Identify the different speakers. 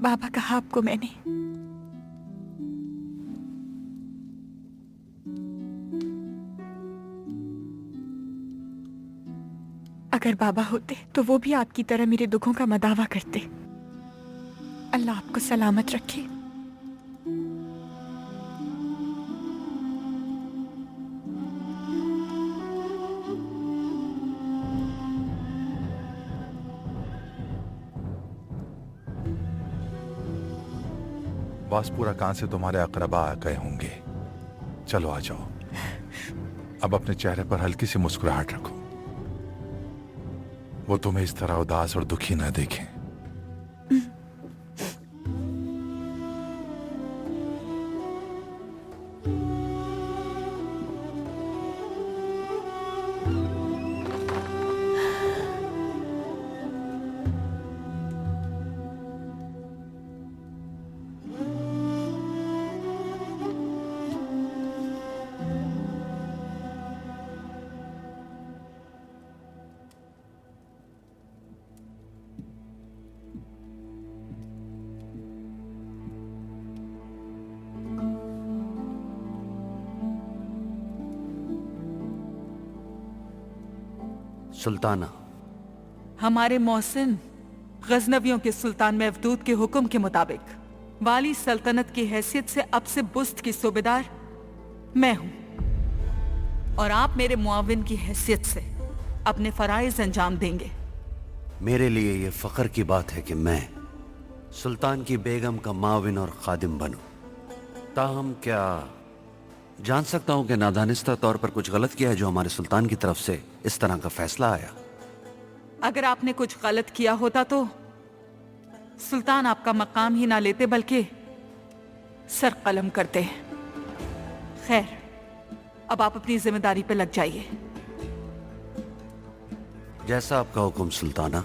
Speaker 1: बाबा कहा आपको मैंने। अगर बाबा होते तो वो भी आपकी तरह मेरे दुखों का मदावा करते। अल्लाह आपको सलामत रखे।
Speaker 2: वासपुरा कान से तुम्हारे अकरबा आ गए होंगे। चलो आ जाओ। अब अपने चेहरे पर हल्की सी मुस्कुराहट रखो, वो तुम्हें इस तरह उदास और दुखी ना देखें।
Speaker 3: सुल्ताना,
Speaker 4: हमारे मोहसिन गजनवियों के सुल्तान महदूद के हुक्म के मुताबिक वाली सल्तनत की हैसियत से अब से बुस्त की सूबेदार मैं हूं, और आप मेरे मुआविन की हैसियत से अपने फराइज अंजाम देंगे।
Speaker 3: मेरे लिए ये फख्र की बात है कि मैं सुल्तान की बेगम का माविन और खादिम बनूं। ताहम क्या जान सकता हूं कि नादानिस्ता तौर पर कुछ गलत किया है जो हमारे सुल्तान की तरफ से इस तरह का फैसला आया?
Speaker 4: अगर आपने कुछ गलत किया होता तो सुल्तान आपका मकाम ही ना लेते बल्कि सर कलम करते। खैर, अब आप अपनी जिम्मेदारी पे लग जाइए।
Speaker 3: जैसा आपका हुक्म सुल्ताना।